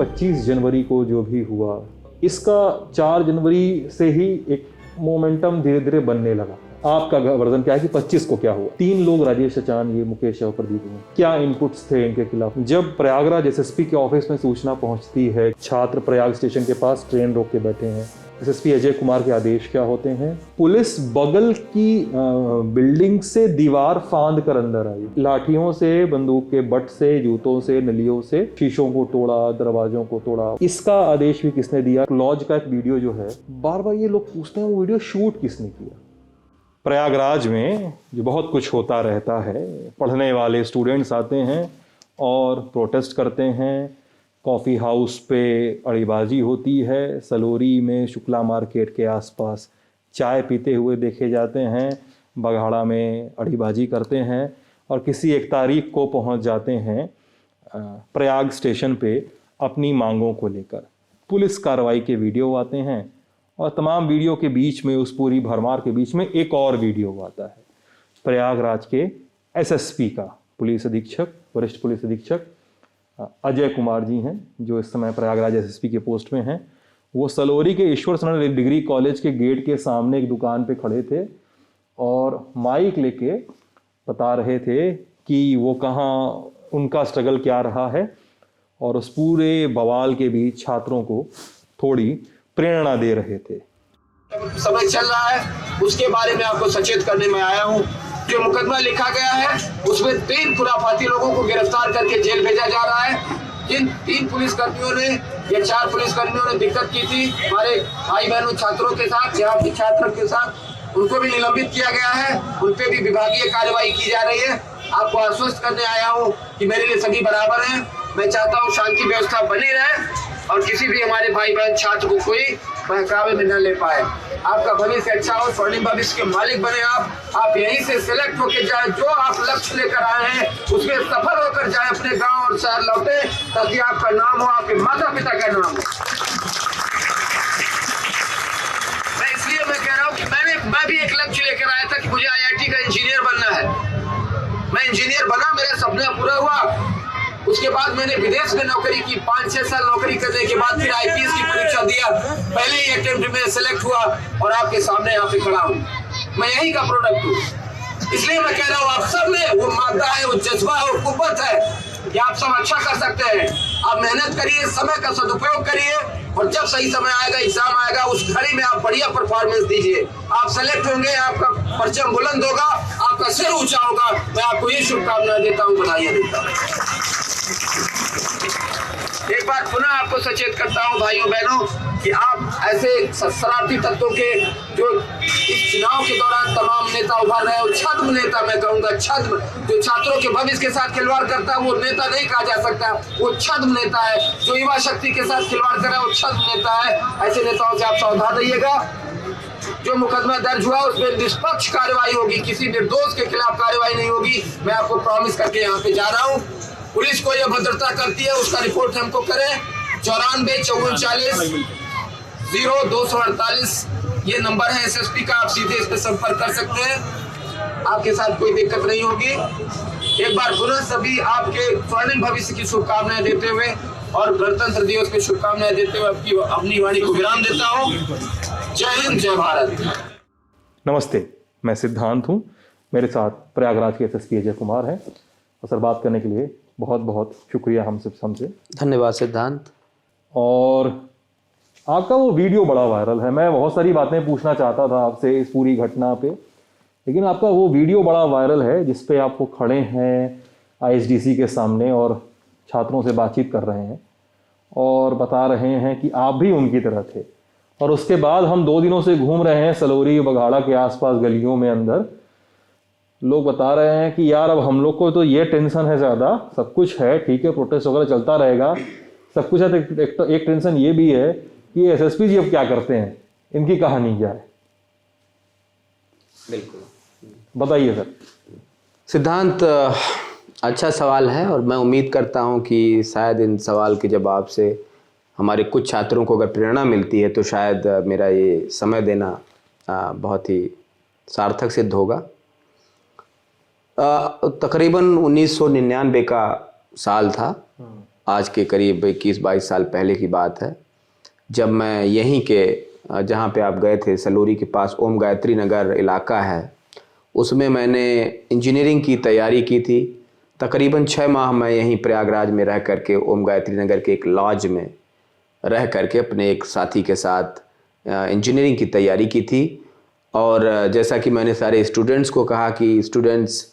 25 जनवरी को जो भी हुआ, इसका 4 जनवरी से ही एक मोमेंटम धीरे धीरे बनने लगा। आपका वर्जन क्या है कि 25 को क्या हुआ? 3 लोग, राजेश अचान, ये मुकेश और प्रदीप हुए, क्या इनपुट्स थे इनके खिलाफ? जब प्रयागराज एसएसपी के ऑफिस में सूचना पहुंचती है, छात्र प्रयाग स्टेशन के पास ट्रेन रोक के बैठे हैं, एसएसपी अजय कुमार के आदेश क्या होते हैं? पुलिस बगल की बिल्डिंग से दीवार फांद कर अंदर आई, लाठियों से, बंदूक के बट से, जूतों से, नलियों से शीशों को तोड़ा, दरवाजों को तोड़ा। इसका आदेश भी किसने दिया? लॉज का एक वीडियो जो है, बार बार ये लोग पूछते हैं वो वीडियो शूट किसने किया? प्रयागराज में जो बहुत कुछ होता रहता है, पढ़ने वाले स्टूडेंट्स आते हैं और प्रोटेस्ट करते हैं, कॉफ़ी हाउस पे अड़ीबाजी होती है, सलोरी में शुक्ला मार्केट के आसपास चाय पीते हुए देखे जाते हैं, बघाड़ा में अड़ीबाजी करते हैं और किसी एक तारीख को पहुंच जाते हैं प्रयाग स्टेशन पे अपनी मांगों को लेकर। पुलिस कार्रवाई के वीडियो आते हैं और तमाम वीडियो के बीच में, उस पूरी भरमार के बीच में एक और वीडियो आता है प्रयागराज के एसएसपी का, पुलिस अधीक्षक, वरिष्ठ पुलिस अधीक्षक अजय कुमार जी हैं, जो इस समय प्रयागराज एसएसपी के पोस्ट में हैं। वो सलोरी के ईश्वर शरण डिग्री कॉलेज के गेट के सामने एक दुकान पे खड़े थे और माइक लेके बता रहे थे कि वो कहाँ, उनका स्ट्रगल क्या रहा है, और उस पूरे बवाल के बीच छात्रों को थोड़ी प्रेरणा दे रहे थे। समय चल रहा है, उसके बारे में आपको सचेत करने में आया हूँ। जो मुकदमा लिखा गया है उसमें 3 खुराफाती लोगों को गिरफ्तार करके जेल भेजा जा रहा है। जिन 3 पुलिसकर्मियों ने या 4 पुलिसकर्मियों ने दिक्कत की थी हमारे भाई बहनों छात्रों के साथ, यहाँ के छात्रों के साथ, उनको भी निलंबित किया गया है। उन पे भी विभागीय कार्रवाई की जा रही है। आपको आश्वस्त करने आया हूँ कि मेरे लिए सभी बराबर हैं। मैं चाहता हूँ शांति व्यवस्था बनी रहे और किसी भी हमारे भाई बहन छात्र को कोई बहकावे में न ले पाए। आपका भविष्य अच्छा हो, स्वर्णिम भविष्य के मालिक बने आप यहीं से सिलेक्ट होकर जाए, जो आप लक्ष्य लेकर आए हैं उसमें सफल होकर जाए, अपने गांव और शहर लौटे, ताकि आपका नाम हो, आपके माता पिता का नाम हो। मैं कह रहा हूँ कि मैं भी एक लक्ष्य लेकर आया था कि मुझे आईआईटी का इंजीनियर बनना है। मैं इंजीनियर बना, मेरा सपना पूरा हुआ। उसके बाद मैंने विदेश में नौकरी की, 5-6 साल नौकरी करने के बाद फिर आईपीएस की परीक्षा दिया। पहले ही अटेम्प्ट में सिलेक्ट हुआ और आपके सामने यहाँ पे खड़ा हूँ। मैं यही का प्रोडक्ट हूँ। इसलिए मैं कह रहा हूँ आप सब में वो मादा है, वो जज्बा है, वो कुव्वत है कि आप सब अच्छा कर सकते हैं। आप मेहनत करिए, समय का सदुपयोग करिए और जब सही समय आएगा, एग्जाम आएगा, उस घड़ी में आप बढ़िया परफॉर्मेंस दीजिए। आप सेलेक्ट होंगे, आपका परचम बुलंद होगा, आपका सिर ऊंचा होगा। मैं आपको ये शुभकामनाएं देता हूँ, बधाइयां देता हूँ। एक बार पुनः आपको सचेत करता हूं भाइयों बहनों कि आप ऐसे शरारती तत्वों के, जो इस चुनाव के दौरान तमाम नेता उभर रहे हैं, छद्म नेता मैं कहूंगा, छद्म, जो छात्रों के भविष्य के साथ खिलवाड़ करता है वो नेता नहीं कहा जा सकता, वो छद्म नेता है। जो युवा शक्ति के साथ खिलवाड़ कर रहा है वो छद्म नेता है। ऐसे नेताओं से आप सावधान रहिएगा। जो मुकदमा दर्ज हुआ उसमें निष्पक्ष कार्रवाई होगी, किसी निर्दोष के खिलाफ कार्रवाई नहीं होगी। मैं आपको प्रॉमिस करके यहाँ पे जा रहा हूँ। पुलिस को यह भद्रता करती है, उसका रिपोर्ट हमको करें। 94-44-0-248 ये नंबर है एसएसपी का, आप सीधे इस पे संपर्क कर सकते हैं। आपके साथ कोई दिक्कत नहीं होगी। एक बार पुनः सभी आपके स्वर्णिम भविष्य की शुभकामनाएं देते हुए और गणतंत्र दिवस की शुभकामनाएं देते हुए अपनी वाणी को विराम देता हूँ। जय हिंद, जय भारत। नमस्ते, मैं सिद्धांत हूँ। मेरे साथ प्रयागराज के एसएसपी अजय कुमार हैं। और सर, बात करने के लिए बहुत बहुत शुक्रिया हमसे। धन्यवाद सिद्धांत। और आपका वो वीडियो बड़ा वायरल है। मैं बहुत सारी बातें पूछना चाहता था आपसे इस पूरी घटना पे, लेकिन आपका वो वीडियो बड़ा वायरल है जिसपे आपको खड़े हैं आईएसडीसी के सामने और छात्रों से बातचीत कर रहे हैं और बता रहे हैं कि आप भी उनकी तरह थे। और उसके बाद हम 2 दिनों से घूम रहे हैं सलोरी, बघाड़ा के आसपास गलियों में अंदर। लोग बता रहे हैं कि यार अब हम लोग को तो ये टेंशन है ज़्यादा, सब कुछ है ठीक है, प्रोटेस्ट वगैरह चलता रहेगा, सब कुछ है, तो एक टेंशन ये भी है कि एसएसपी जी अब क्या करते हैं, इनकी कहानी क्या है। बिल्कुल, बताइए सर। सिद्धांत, अच्छा सवाल है और मैं उम्मीद करता हूं कि शायद इन सवाल के जवाब से हमारे कुछ छात्रों को अगर प्रेरणा मिलती है तो शायद मेरा ये समय देना बहुत ही सार्थक सिद्ध होगा। तकरीबन 1999 का साल था आज के करीब 21-22 साल पहले की बात है, जब मैं यहीं के जहाँ पे आप गए थे सलोरी के पास ओम गायत्री नगर इलाका है, उसमें मैंने इंजीनियरिंग की तैयारी की थी। तकरीबन 6 माह मैं यहीं प्रयागराज में रह करके ओम गायत्री नगर के एक लॉज में रह करके अपने एक साथी के साथ इंजीनियरिंग की तैयारी की थी। और जैसा कि मैंने सारे स्टूडेंट्स को कहा कि स्टूडेंट्स,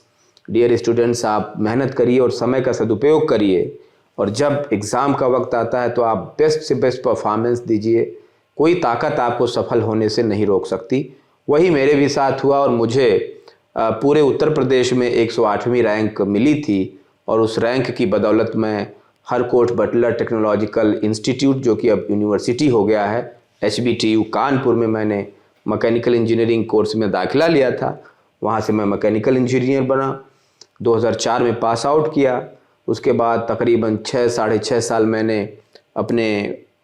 डियर स्टूडेंट्स, आप मेहनत करिए और समय का सदुपयोग करिए, और जब एग्ज़ाम का वक्त आता है तो आप बेस्ट से बेस्ट परफॉर्मेंस दीजिए। कोई ताकत आपको सफल होने से नहीं रोक सकती। वही मेरे भी साथ हुआ और मुझे पूरे उत्तर प्रदेश में 108वीं रैंक मिली थी, और उस रैंक की बदौलत मैं हरकोट बटलर टेक्नोलॉजिकल इंस्टीट्यूट, जो कि अब यूनिवर्सिटी हो गया है, HBTU कानपुर में मैंने मैकेनिकल इंजीनियरिंग कोर्स में दाखिला लिया था। वहाँ से मैं मैकेनिकल इंजीनियर बना, 2004 में पास आउट किया। उसके बाद तकरीबन 6-6.5 साल मैंने अपने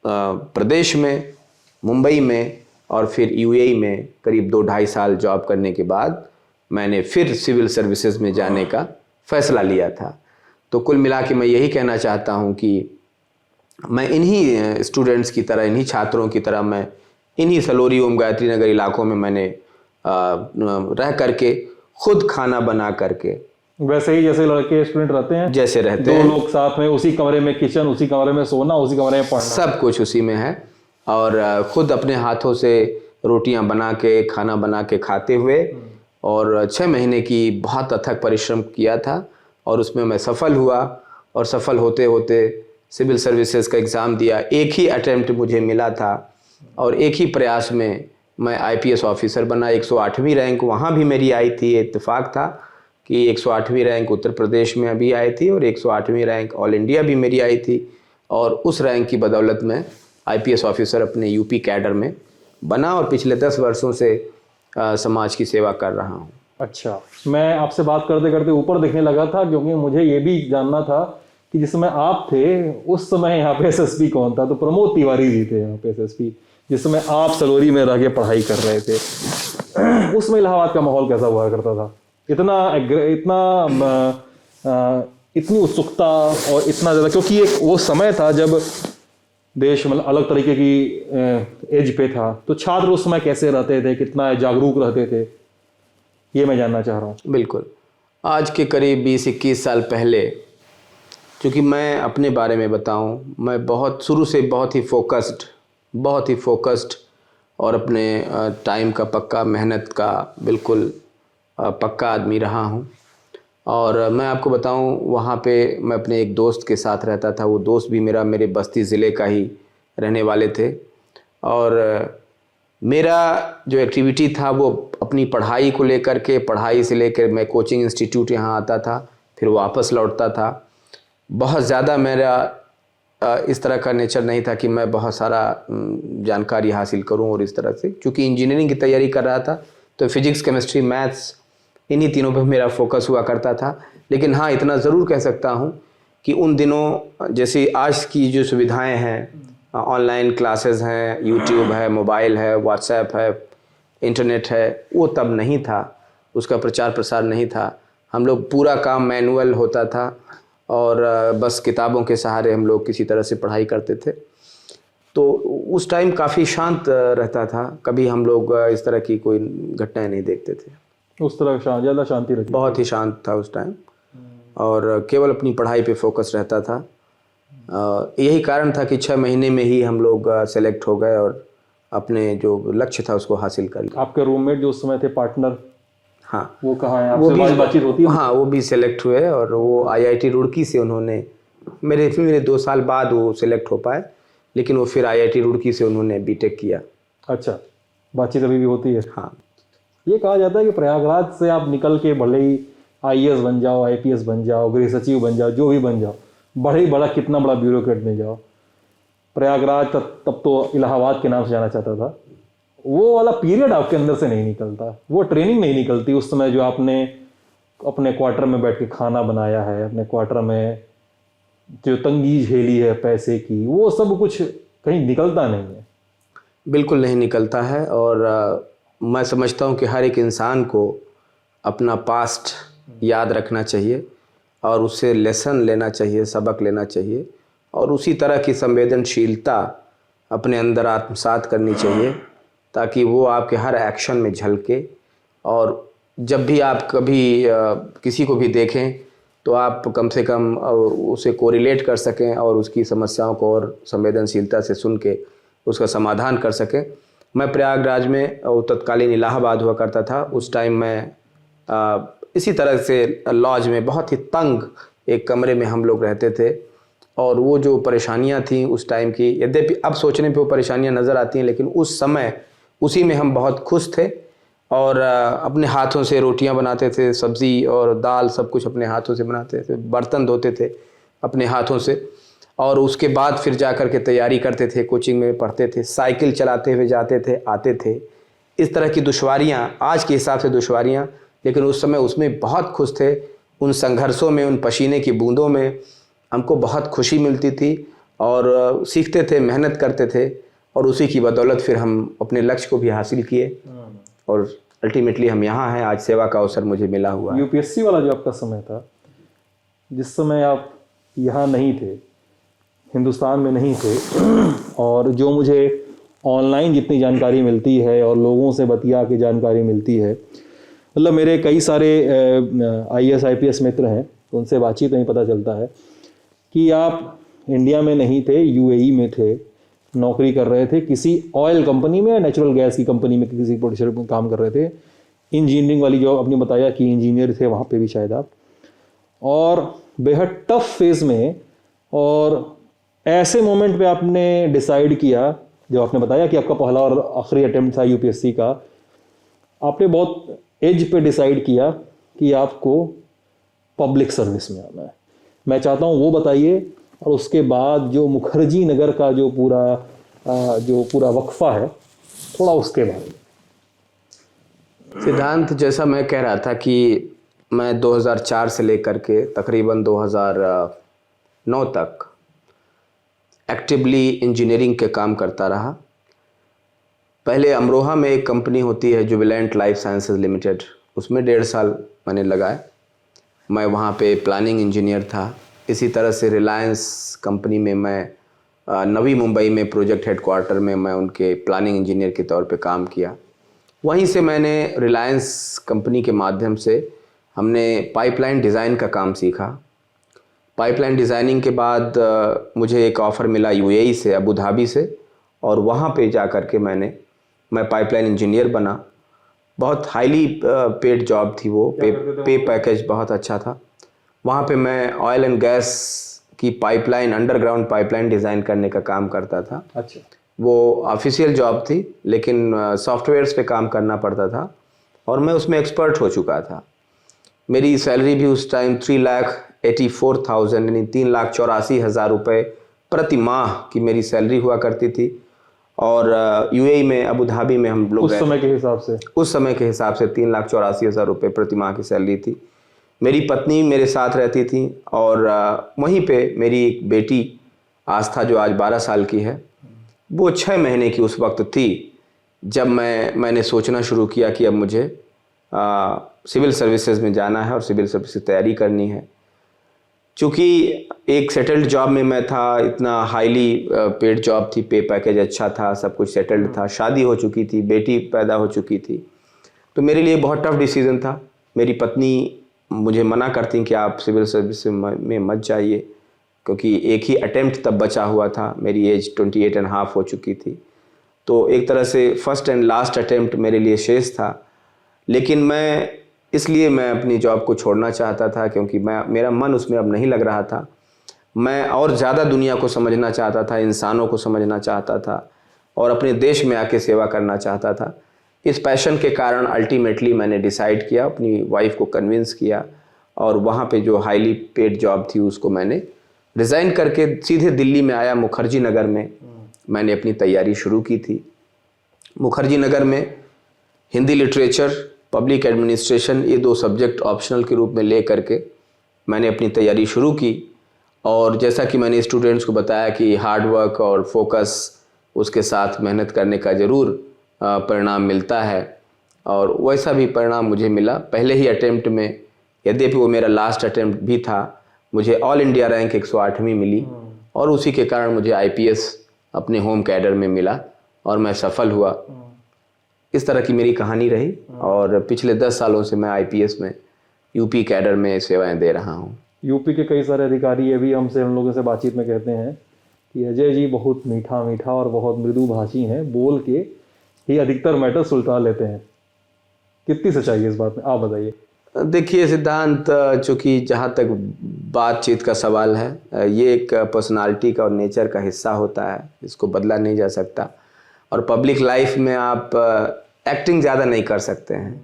प्रदेश में, मुंबई में और फिर UAE में करीब 2-2.5 साल जॉब करने के बाद मैंने फिर सिविल सर्विसेज में जाने का फ़ैसला लिया था। तो कुल मिला के मैं यही कहना चाहता हूँ कि मैं इन्हीं स्टूडेंट्स की तरह, इन्हीं छात्रों की तरह, मैं इन्हीं सलोरी ओम गायत्री नगर इलाकों में मैंने रह करके खुद खाना बना करके, वैसे ही जैसे लड़के स्टूडेंट रहते हैं, जैसे रहते दो हैं, लोग साथ में, उसी कमरे में किचन, उसी कमरे में सोना, उसी कमरे में पढ़ना, सब कुछ उसी में है। और खुद अपने हाथों से रोटियां बना के, खाना बना के खाते हुए, और 6 महीने की बहुत अथक परिश्रम किया था और उसमें मैं सफल हुआ। और सफल होते होते सिविल सर्विसेज का एग्ज़ाम दिया। एक ही अटेम्प्ट मुझे मिला था और एक ही प्रयास में मैं IPS ऑफिसर बना। 108वीं रैंक वहाँ भी मेरी आई थी। इत्तेफाक था कि 108वीं रैंक उत्तर प्रदेश में अभी आई थी और 108वीं रैंक ऑल इंडिया भी मेरी आई थी, और उस रैंक की बदौलत मैं IPS ऑफिसर अपने UP कैडर में बना और पिछले 10 वर्षों से समाज की सेवा कर रहा हूँ। अच्छा, मैं आपसे बात करते करते ऊपर देखने लगा था, क्योंकि मुझे ये भी जानना था कि जिस समय आप थे उस समय यहाँ पे SSP कौन था। तो प्रमोद तिवारी जी थे यहाँ पे SSP, जिस समय आप सलोरी में रह के पढ़ाई कर रहे थे। उसमें इलाहाबाद का माहौल कैसा हुआ करता था? इतनी उत्सुकता और इतना ज़्यादा, क्योंकि एक वो समय था जब देश मतलब अलग तरीके की एज पे था, तो छात्र उस समय कैसे रहते थे, कितना जागरूक रहते थे, ये मैं जानना चाह रहा हूँ। बिल्कुल, आज के करीब 20-21 साल पहले, क्योंकि मैं अपने बारे में बताऊं, मैं बहुत शुरू से बहुत ही फोकस्ड और अपने टाइम का पक्का, मेहनत का बिल्कुल पक्का आदमी रहा हूं। और मैं आपको बताऊं, वहाँ पे मैं अपने एक दोस्त के साथ रहता था। वो दोस्त भी मेरे बस्ती ज़िले का ही रहने वाले थे, और मेरा जो एक्टिविटी था वो अपनी पढ़ाई को लेकर के, पढ़ाई से लेकर मैं कोचिंग इंस्टीट्यूट यहाँ आता था, फिर वापस लौटता था। बहुत ज़्यादा मेरा इस तरह का नेचर नहीं था कि मैं बहुत सारा जानकारी हासिल करूं, और इस तरह से, क्योंकि इंजीनियरिंग की तैयारी कर रहा था तो फिजिक्स, केमिस्ट्री, मैथ्स, इन्हीं तीनों पे मेरा फोकस हुआ करता था। लेकिन हाँ, इतना ज़रूर कह सकता हूँ कि उन दिनों जैसे आज की जो सुविधाएं हैं, ऑनलाइन क्लासेस हैं, यूट्यूब है, मोबाइल है, व्हाट्सएप है, इंटरनेट है, वो तब नहीं था। उसका प्रचार प्रसार नहीं था। हम लोग पूरा काम मैनुअल होता था और बस किताबों के सहारे हम लोग किसी तरह से पढ़ाई करते थे। तो उस टाइम काफ़ी शांत रहता था। कभी हम लोग इस तरह की कोई घटनाएं नहीं देखते थे। उस तरह ज़्यादा शांति रहती, बहुत ही शांत था उस टाइम, और केवल अपनी पढ़ाई पे फोकस रहता था। यही कारण था कि 6 महीने में ही हम लोग सेलेक्ट हो गए और अपने जो लक्ष्य था उसको हासिल कर लिया। आपके रूममेट जो उस समय थे, पार्टनर, हाँ, वो कहाँ है? आपसे बातचीत होती है? हाँ, वो भी सेलेक्ट हुए, और वो IIT रुड़की से उन्होंने मेरे 2 साल बाद वो सेलेक्ट हो पाए, लेकिन वो फिर IIT रुड़की से उन्होंने BTech किया। अच्छा, बातचीत अभी भी होती है? हाँ। ये कहा जाता है कि प्रयागराज से आप निकल के भले ही IAS बन जाओ, IPS बन जाओ, गृह सचिव बन जाओ, जो भी बन जाओ, कितना बड़ा ब्यूरोक्रेट में जाओ, प्रयागराज तब तो इलाहाबाद के नाम से जाना चाहता था। वो वाला पीरियड आपके अंदर से नहीं निकलता, वो ट्रेनिंग नहीं निकलती उस समय जो आपने अपने क्वार्टर में बैठ के खाना बनाया है, अपने क्वार्टर में जो तंगी झेली है पैसे की, वो सब कुछ कहीं निकलता नहीं है। बिल्कुल नहीं निकलता है। और मैं समझता हूँ कि हर एक इंसान को अपना पास्ट याद रखना चाहिए और उससे लेसन लेना चाहिए, सबक लेना चाहिए, और उसी तरह की संवेदनशीलता अपने अंदर आत्मसात करनी चाहिए ताकि वो आपके हर एक्शन में झलके, और जब भी आप कभी किसी को भी देखें तो आप कम से कम उसे कोरिलेट कर सकें और उसकी समस्याओं को और संवेदनशीलता से सुन के उसका समाधान कर सकें। मैं प्रयागराज में तत्कालीन इलाहाबाद हुआ करता था, उस टाइम मैं इसी तरह से लॉज में बहुत ही तंग एक कमरे में हम लोग रहते थे, और वो जो परेशानियां थी उस टाइम की, यद्यपि अब सोचने पे वो परेशानियां नज़र आती हैं, लेकिन उस समय उसी में हम बहुत खुश थे और अपने हाथों से रोटियां बनाते थे, सब्ज़ी और दाल सब कुछ अपने हाथों से बनाते थे, बर्तन धोते थे अपने हाथों से, और उसके बाद फिर जा कर के तैयारी करते थे, कोचिंग में पढ़ते थे, साइकिल चलाते हुए जाते थे, आते थे। इस तरह की दुश्वारियां, आज के हिसाब से दुश्वारियां, लेकिन उस समय उसमें बहुत खुश थे। उन संघर्षों में, उन पसीने की बूंदों में हमको बहुत खुशी मिलती थी और सीखते थे, मेहनत करते थे, और उसी की बदौलत फिर हम अपने लक्ष्य को भी हासिल किए और अल्टीमेटली हम यहाँ हैं। आज सेवा का अवसर मुझे मिला हुआ है। यूपीएससी वाला जो आपका समय था, जिस समय आप यहाँ नहीं थे, हिंदुस्तान में नहीं थे, और जो मुझे ऑनलाइन जितनी जानकारी मिलती है और लोगों से बतिया के जानकारी मिलती है, मतलब मेरे कई सारे IAS IPS मित्र हैं, तो उनसे बातचीत में ही पता चलता है कि आप इंडिया में नहीं थे, UAE में थे, नौकरी कर रहे थे किसी ऑयल कंपनी में, नेचुरल गैस की कंपनी में किसी प्रोड्यूसर में काम कर रहे थे। इंजीनियरिंग वाली जो आपने बताया कि इंजीनियर थे, वहाँ पे भी शायद आप, और बेहद टफ फेज़ में, और ऐसे मोमेंट पे आपने डिसाइड किया, जो आपने बताया कि आपका पहला और आखिरी अटेम्प्ट था यूपीएससी का, आपने बहुत एज पे डिसाइड किया कि आपको पब्लिक सर्विस में आना है। मैं चाहता हूँ वो बताइए, और उसके बाद जो मुखर्जी नगर का जो पूरा वक्फा है, थोड़ा उसके बारे में। सिद्धांत, जैसा मैं कह रहा था कि मैं 2004 से लेकर के तकरीबन 2009 तक एक्टिवली इंजीनियरिंग के काम करता रहा। पहले अमरोहा में एक कंपनी होती है जुबिलेंट लाइफ साइंसेज लिमिटेड, उसमें 1.5 साल मैंने लगाए। मैं वहाँ पे प्लानिंग इंजीनियर था। इसी तरह से रिलायंस कंपनी में मैं नवी मुंबई में प्रोजेक्ट हेडक्वार्टर में मैं उनके प्लानिंग इंजीनियर के तौर पे काम किया। वहीं से मैंने रिलायंस कंपनी के माध्यम से हमने पाइपलाइन डिज़ाइन का काम सीखा। पाइपलाइन डिज़ाइनिंग के बाद मुझे एक ऑफ़र मिला UAE से, अबू धाबी से, और वहाँ पे जा कर के मैं पाइपलाइन इंजीनियर बना। बहुत हाईली पेड जॉब थी वो, पे पैकेज बहुत अच्छा था। वहाँ पे मैं ऑयल एंड गैस की पाइपलाइन, अंडरग्राउंड पाइपलाइन डिज़ाइन करने का काम करता था। अच्छा, वो ऑफिशियल जॉब थी, लेकिन सॉफ्टवेयर्स पे काम करना पड़ता था और मैं उसमें एक्सपर्ट हो चुका था। मेरी सैलरी भी उस टाइम 3,84,000 यानी 3,84,000 रुपये प्रति माह की मेरी सैलरी हुआ करती थी। और UAE में, अबू धाबी में हम लोग उस समय के हिसाब से 3,84,000 रुपये प्रति माह की सैलरी थी। मेरी पत्नी मेरे साथ रहती थी और वहीं पे मेरी एक बेटी आस्था, जो आज 12 साल की है, वो 6 महीने की उस वक्त थी जब मैंने सोचना शुरू किया कि अब मुझे सिविल सर्विसेज में जाना है और सिविल सर्विस की तैयारी करनी है। चूँकि एक सेटल्ड जॉब में मैं था, इतना हाईली पेड जॉब थी, पे पैकेज अच्छा था, सब कुछ सेटल्ड था, शादी हो चुकी थी, बेटी पैदा हो चुकी थी, तो मेरे लिए बहुत टफ डिसीज़न था। मेरी पत्नी मुझे मना करती कि आप सिविल सर्विस में मत जाइए, क्योंकि एक ही अटेम्प्ट तब बचा हुआ था, मेरी एज 28.5 हो चुकी थी, तो एक तरह से फर्स्ट एंड लास्ट अटेम्प्ट मेरे लिए शेष था। लेकिन मैं अपनी जॉब को छोड़ना चाहता था, क्योंकि मेरा मन उसमें अब नहीं लग रहा था। मैं और ज़्यादा दुनिया को समझना चाहता था, इंसानों को समझना चाहता था और अपने देश में आके सेवा करना चाहता था। इस पैशन के कारण अल्टीमेटली मैंने डिसाइड किया, अपनी वाइफ को कन्विंस किया, और वहाँ पे जो हाईली पेड जॉब थी उसको मैंने रिज़ाइन करके सीधे दिल्ली में आया। मुखर्जी नगर में मैंने अपनी तैयारी शुरू की थी। मुखर्जी नगर में हिंदी लिटरेचर, पब्लिक एडमिनिस्ट्रेशन, ये 2 सब्जेक्ट ऑप्शनल के रूप में ले करके मैंने अपनी तैयारी शुरू की। और जैसा कि मैंने स्टूडेंट्स को बताया कि हार्ड वर्क और फोकस, उसके साथ मेहनत करने का ज़रूर परिणाम मिलता है, और वैसा भी परिणाम मुझे मिला। पहले ही अटेम्प्ट में, यद्यपि वो मेरा लास्ट अटेम्प्ट भी था, मुझे ऑल इंडिया रैंक 108वीं मिली और उसी के कारण मुझे आईपीएस अपने होम कैडर में मिला और मैं सफल हुआ। इस तरह की मेरी कहानी रही और पिछले 10 सालों से मैं आईपीएस में यूपी कैडर में सेवाएं दे रहा हूँ। यूपी के कई सारे अधिकारी ये भी हम लोगों से बातचीत में कहते हैं कि अजय जी बहुत मीठा मीठा और बहुत मृदु भाषी हैं, बोल के ही अधिकतर मैटर सुलझा लेते हैं। कितनी सच्चाई है इस बात में, आप बताइए। देखिए सिद्धांत, चूँकि जहाँ तक बातचीत का सवाल है, ये एक पर्सनालिटी का और नेचर का हिस्सा होता है, इसको बदला नहीं जा सकता। और पब्लिक लाइफ में आप एक्टिंग ज़्यादा नहीं कर सकते हैं,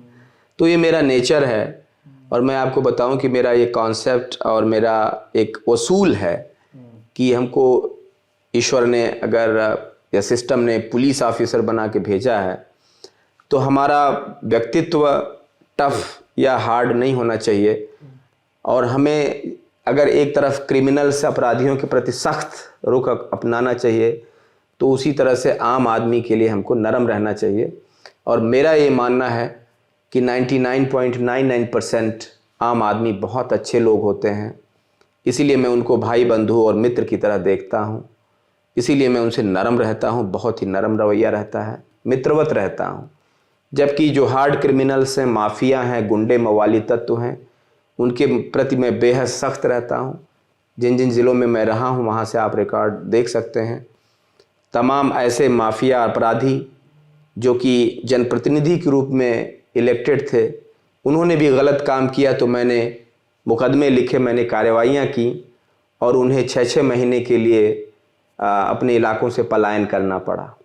तो ये मेरा नेचर है। और मैं आपको बताऊं कि मेरा ये कॉन्सेप्ट और मेरा एक उसूल है कि हमको ईश्वर ने अगर या सिस्टम ने पुलिस ऑफिसर बना के भेजा है तो हमारा व्यक्तित्व टफ या हार्ड नहीं होना चाहिए। और हमें अगर एक तरफ क्रिमिनल से अपराधियों के प्रति सख्त रुख अपनाना चाहिए तो उसी तरह से आम आदमी के लिए हमको नरम रहना चाहिए। और मेरा ये मानना है कि 99.99% आम आदमी बहुत अच्छे लोग होते हैं, इसीलिए मैं उनको भाई बंधु और मित्र की तरह देखता हूँ। इसीलिए मैं उनसे नरम रहता हूँ, बहुत ही नरम रवैया रहता है, मित्रवत रहता हूँ। जबकि जो हार्ड क्रिमिनल्स हैं, माफिया हैं, गुंडे मवाली तत्व हैं, उनके प्रति मैं बेहद सख्त रहता हूँ। जिन जिन ज़िलों में मैं रहा हूँ वहाँ से आप रिकॉर्ड देख सकते हैं। तमाम ऐसे माफिया अपराधी जो कि जनप्रतिनिधि के रूप में इलेक्टेड थे, उन्होंने भी गलत काम किया तो मैंने मुकदमे लिखे, मैंने कार्रवाइयाँ की और उन्हें 6-6 महीने के लिए अपने इलाकों से पलायन करना पड़ा।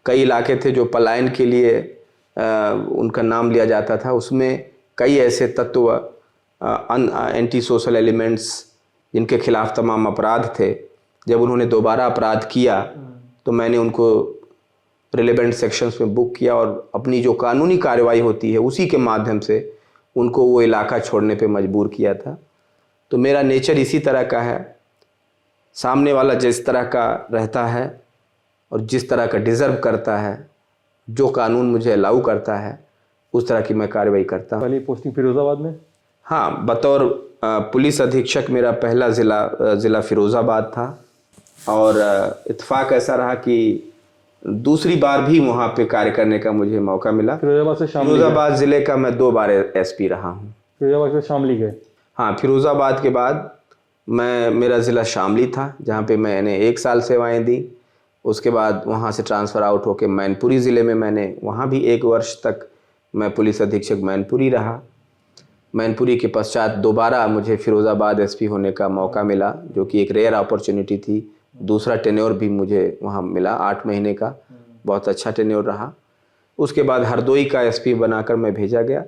कई इलाके थे जो पलायन के लिए उनका नाम लिया जाता था, उसमें कई ऐसे तत्व एंटी सोशल एलिमेंट्स जिनके खिलाफ तमाम अपराध थे, जब उन्होंने दोबारा अपराध किया तो मैंने उनको रिलेवेंट सेक्शंस में बुक किया और अपनी जो कानूनी कार्रवाई होती है उसी के माध्यम से उनको वो इलाका छोड़ने पे मजबूर किया था। तो मेरा नेचर इसी तरह का है, सामने वाला जिस तरह का रहता है और जिस तरह का डिज़र्व करता है, जो कानून मुझे अलाउ करता है उस तरह की मैं कार्रवाई करता हूँ। पहले पोस्टिंग फिरोज़ाबाद में? हाँ, बतौर पुलिस अधीक्षक मेरा पहला ज़िला फिरोज़ाबाद था और इत्तेफाक ऐसा रहा कि दूसरी बार भी वहाँ पे कार्य करने का मुझे मौका मिला। फिरोज़ाबाद से शामली? फिरोज़ाबाद ज़िले का मैं 2 बार एसपी रहा हूँ। फिरोज़ाबाद से शामली गए? हाँ, फिरोज़ाबाद के बाद मेरा ज़िला शामली था जहाँ पे मैंने 1 साल सेवाएं दी। उसके बाद वहाँ से ट्रांसफ़र आउट होकर मैनपुरी ज़िले में मैंने वहाँ भी 1 वर्ष तक मैं पुलिस अधीक्षक मैनपुरी रहा। मैनपुरी के पश्चात दोबारा मुझे फिरोज़ाबाद एसपी होने का मौका मिला, जो कि एक रेयर अपॉर्चुनिटी थी। दूसरा टेन्योर भी मुझे वहाँ मिला 8 महीने का, बहुत अच्छा टेन्योर रहा। उसके बाद हरदोई का एसपी बनाकर मैं भेजा गया।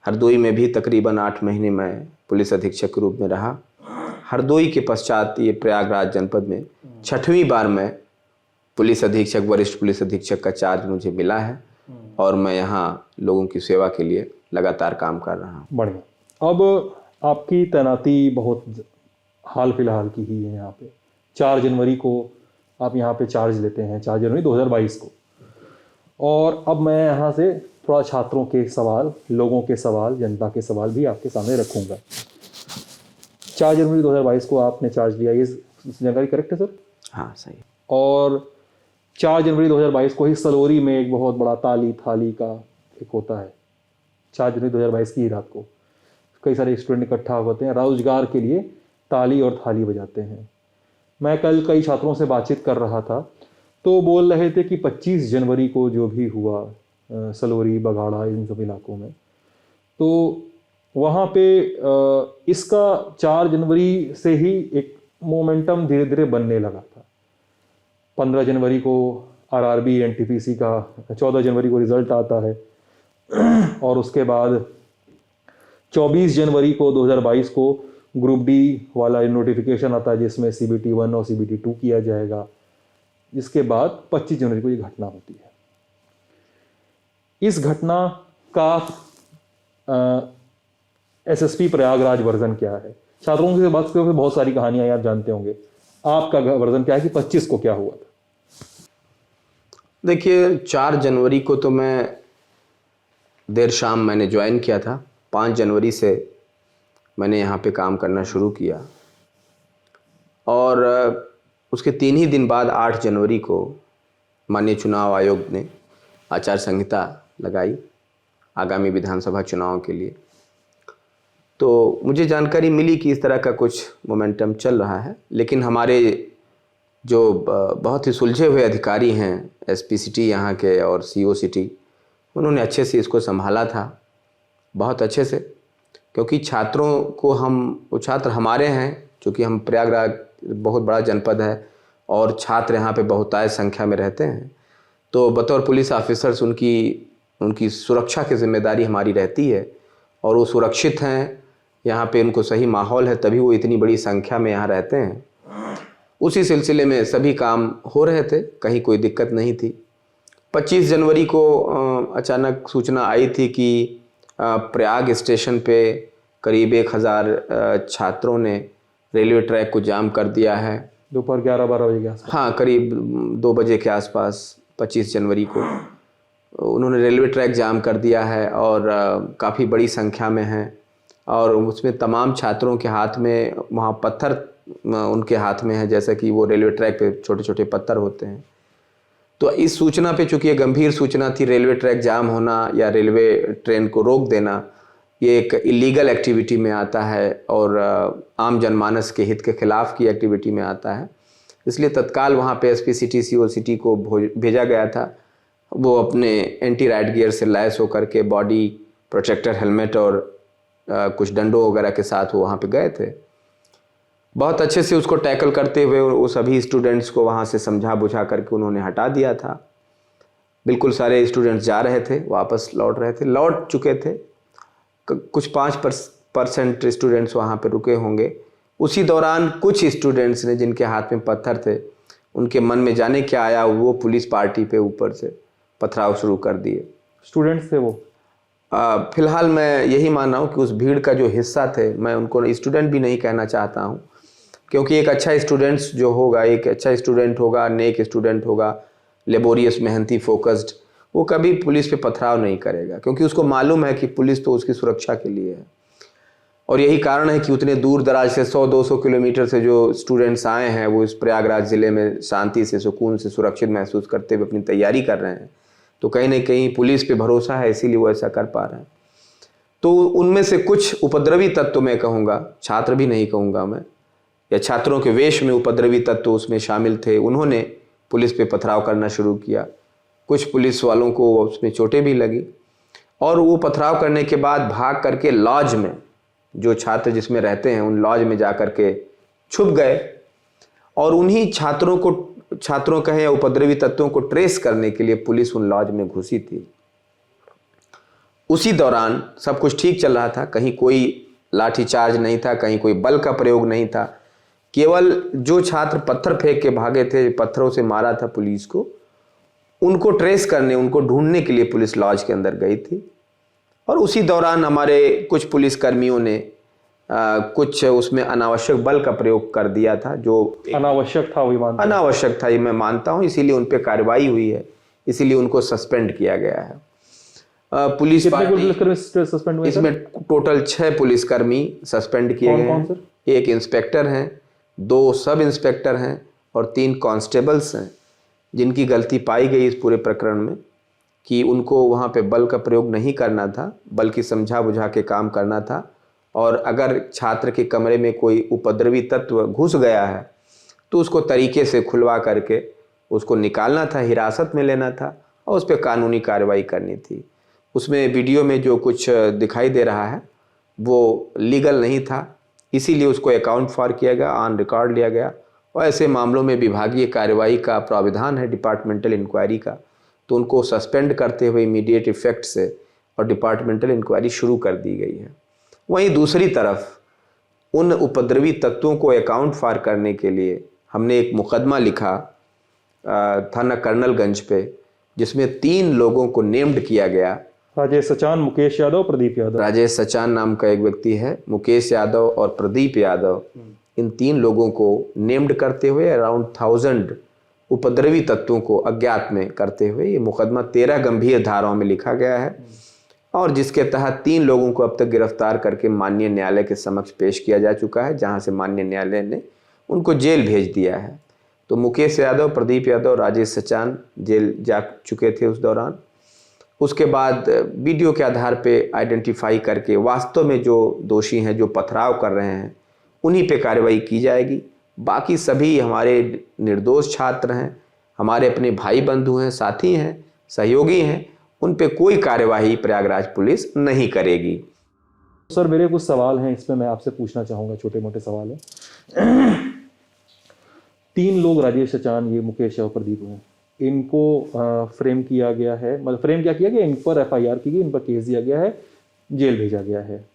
हरदोई में भी तकरीबन 8 महीने मैं पुलिस अधीक्षक के रूप में रहा। हरदोई के पश्चात ये प्रयागराज जनपद में 6वीं बार मैं पुलिस अधीक्षक, वरिष्ठ पुलिस अधीक्षक का चार्ज मुझे मिला है और मैं यहाँ लोगों की सेवा के लिए लगातार काम कर रहा हूँ। बढ़िया। अब आपकी तैनाती बहुत हाल फिलहाल की ही है यहाँ पे। 4 जनवरी को आप यहाँ पे चार्ज लेते हैं, 4 जनवरी 2022 को। और अब मैं यहाँ से थोड़ा छात्रों के सवाल, लोगों के सवाल, जनता के सवाल भी आपके सामने रखूँगा। 4 जनवरी 2022 को आपने चार्ज लिया, ये जानकारी करेक्ट है सर? हाँ, सही। और 4 जनवरी 2022 को ही सलोरी में एक बहुत बड़ा ताली थाली का एक होता है। 4 जनवरी 2022 की रात को कई सारे स्टूडेंट इकट्ठा होते हैं, रोजगार के लिए ताली और थाली बजाते हैं। मैं कल कई छात्रों से बातचीत कर रहा था तो बोल रहे थे कि 25 जनवरी को जो भी हुआ सलोरी, बघाड़ा, इन सब इलाकों में, तो वहाँ पे इसका 4 जनवरी से ही एक मोमेंटम धीरे धीरे बनने लगा था। 15 जनवरी को आरआरबी एनटीपीसी का, 14 जनवरी को रिजल्ट आता है और उसके बाद 24 जनवरी को 2022 को ग्रुप डी वाला नोटिफिकेशन आता है जिसमें CBT 1 और CBT 2 किया जाएगा। इसके बाद 25 जनवरी को ये घटना होती है। इस घटना का एसएसपी प्रयागराज वर्जन क्या है? छात्रों से बात करते बहुत सारी कहानियां आप जानते होंगे, आपका वर्जन क्या है कि 25 को क्या हुआ था? देखिए, 4 जनवरी को तो मैं देर शाम मैंने ज्वाइन किया था। 5 जनवरी से मैंने यहाँ पे काम करना शुरू किया और उसके 3 ही दिन बाद 8 जनवरी को माननीय चुनाव आयोग ने आचार संहिता लगाई आगामी विधानसभा चुनाव के लिए। तो मुझे जानकारी मिली कि इस तरह का कुछ मोमेंटम चल रहा है, लेकिन हमारे जो बहुत ही सुलझे हुए अधिकारी हैं एसपी सिटी यहाँ के और सीओ सिटी, उन्होंने अच्छे से इसको संभाला था, बहुत अच्छे से। क्योंकि छात्रों को वो छात्र हमारे हैं, चूँकि हम प्रयागराज बहुत बड़ा जनपद है और छात्र यहाँ पे बहुतायत संख्या में रहते हैं, तो बतौर पुलिस ऑफिसर्स उनकी सुरक्षा की जिम्मेदारी हमारी रहती है। और वो सुरक्षित हैं, यहाँ पे उनको सही माहौल है, तभी वो इतनी बड़ी संख्या में यहाँ रहते हैं। उसी सिलसिले में सभी काम हो रहे थे, कहीं कोई दिक्कत नहीं थी। 25 जनवरी को अचानक सूचना आई थी कि प्रयाग स्टेशन पे करीब 1000 छात्रों ने रेलवे ट्रैक को जाम कर दिया है। दोपहर 11-12 बजे के आसपास, हाँ, करीब 2 बजे के आसपास 25 जनवरी को उन्होंने रेलवे ट्रैक जाम कर दिया है और काफ़ी बड़ी संख्या में हैं। और उसमें तमाम छात्रों के हाथ में वहाँ पत्थर उनके हाथ में है, जैसा कि वो रेलवे ट्रैक पे छोटे छोटे पत्थर होते हैं। तो इस सूचना पे, चूँकि ये गंभीर सूचना थी, रेलवे ट्रैक जाम होना या रेलवे ट्रेन को रोक देना, ये एक इलीगल एक्टिविटी में आता है और आम जनमानस के हित के खिलाफ की एक्टिविटी में आता है। इसलिए तत्काल वहाँ पे एसपी सिटी सीओ सिटी को भेजा गया था। वो अपने एंटी राइट गियर से लैस होकर के बॉडी प्रोटेक्टर, हेलमेट और कुछ डंडों वगैरह के साथ वो वहाँ पे गए थे। बहुत अच्छे से उसको टैकल करते हुए वो सभी स्टूडेंट्स को वहाँ से समझा बुझा करके उन्होंने हटा दिया था। बिल्कुल सारे स्टूडेंट्स जा रहे थे, वापस लौट रहे थे, लौट चुके थे। कुछ 5% स्टूडेंट्स वहाँ पे रुके होंगे। उसी दौरान कुछ स्टूडेंट्स ने, जिनके हाथ में पत्थर थे, उनके मन में जाने क्या आया, वो पुलिस पार्टी पे ऊपर से पथराव शुरू कर दिए। स्टूडेंट्स थे वो? फिलहाल मैं यही मान रहा हूँ कि उस भीड़ का जो हिस्सा थे, मैं उनको स्टूडेंट भी नहीं कहना चाहता हूँ, क्योंकि एक अच्छा स्टूडेंट्स जो होगा, एक अच्छा स्टूडेंट होगा, नेक स्टूडेंट होगा, लेबोरियस, मेहनती, फोकस्ड, वो कभी पुलिस पे पथराव नहीं करेगा, क्योंकि उसको मालूम है कि पुलिस तो उसकी सुरक्षा के लिए है। और यही कारण है कि उतने दूर दराज से 100-200 किलोमीटर से जो स्टूडेंट्स आए हैं, वो इस प्रयागराज ज़िले में शांति से, सुकून से, सुरक्षित महसूस करते हुए अपनी तैयारी कर रहे हैं। तो कहीं ना कहीं पुलिस पे भरोसा है, इसीलिए वो ऐसा कर पा रहे हैं। तो उनमें से कुछ उपद्रवी तत्व, मैं कहूँगा, छात्र भी नहीं कहूँगा मैं, या छात्रों के वेश में उपद्रवी तत्व उसमें शामिल थे, उन्होंने पुलिस पे पथराव करना शुरू किया। कुछ पुलिस वालों को उसमें चोटें भी लगी और वो पथराव करने के बाद भाग करके लॉज में, जो छात्र जिसमें रहते हैं, उन लॉज में जा कर के छुप गए। और उन्हीं छात्रों कहें या उपद्रवी तत्वों को ट्रेस करने के लिए पुलिस उन लॉज में घुसी थी। उसी दौरान सब कुछ ठीक चल रहा था, कहीं कोई लाठीचार्ज नहीं था, कहीं कोई बल का प्रयोग नहीं था। केवल जो छात्र पत्थर फेंक के भागे थे, पत्थरों से मारा था पुलिस को, उनको ट्रेस करने, उनको ढूंढने के लिए पुलिस लॉज के अंदर गई थी। और उसी दौरान हमारे कुछ पुलिसकर्मियों ने कुछ उसमें अनावश्यक बल का प्रयोग कर दिया था, जो अनावश्यक था, वही मानता हूं। अनावश्यक था, ये मैं मानता हूं, इसीलिए उन पर कार्रवाई हुई है, इसीलिए उनको सस्पेंड किया गया है। पुलिस सस्पेंड हुए? इसमें टोटल 6 पुलिसकर्मी सस्पेंड किए गए हैं। एक इंस्पेक्टर हैं, 2 सब इंस्पेक्टर हैं और 3 कांस्टेबल्स हैं, जिनकी गलती पाई गई इस पूरे प्रकरण में कि उनको वहाँ पे बल का प्रयोग नहीं करना था, बल्कि समझा बुझा के काम करना था। और अगर छात्र के कमरे में कोई उपद्रवी तत्व घुस गया है तो उसको तरीके से खुलवा करके उसको निकालना था, हिरासत में लेना था और उस पर कानूनी कार्रवाई करनी थी। उसमें वीडियो में जो कुछ दिखाई दे रहा है वो लीगल नहीं था, इसीलिए उसको अकाउंट फॉर किया गया, ऑन रिकॉर्ड लिया गया। और ऐसे मामलों में विभागीय कार्रवाई का प्राविधान है, डिपार्टमेंटल इंक्वायरी का, तो उनको सस्पेंड करते हुए इमीडिएट इफेक्ट से और डिपार्टमेंटल इंक्वायरी शुरू कर दी गई है। वहीं दूसरी तरफ उन उपद्रवी तत्वों को अकाउंट फॉर करने के लिए हमने एक मुकदमा लिखा थाना कर्नलगंज पे, जिसमें 3 लोगों को नेम्ड किया गया। राजेश सचान, मुकेश यादव, प्रदीप यादव। राजेश सचान नाम का एक व्यक्ति है, मुकेश यादव और प्रदीप यादव, इन 3 लोगों को नेम्ड करते हुए अराउंड 1000 उपद्रवी तत्वों को अज्ञात में करते हुए ये मुकदमा 13 गंभीर धाराओं में लिखा गया है, और जिसके तहत 3 लोगों को अब तक गिरफ्तार करके माननीय न्यायालय के समक्ष पेश किया जा चुका है, जहां से माननीय न्यायालय ने उनको जेल भेज दिया है। तो मुकेश यादव, प्रदीप यादव, राजेश सचान जेल जा चुके थे उस दौरान। उसके बाद वीडियो के आधार पे आइडेंटिफाई करके वास्तव में जो दोषी हैं, जो पथराव कर रहे हैं, उन्हीं पे कार्रवाई की जाएगी। बाकी सभी हमारे निर्दोष छात्र हैं, हमारे अपने भाई बंधु हैं, साथी हैं, सहयोगी हैं, उन पे कोई कार्यवाही प्रयागराज पुलिस नहीं करेगी। सर मेरे कुछ सवाल हैं, इसमें मैं आपसे पूछना चाहूँगा, छोटे मोटे सवाल हैं। 3 लोग राजेश सचान, ये मुकेश और प्रदीप हैं, इनको फ्रेम किया गया है, मतलब फ्रेम क्या किया गया, इन पर FIR की गई, इन पर केस दिया गया है, जेल भेजा गया है।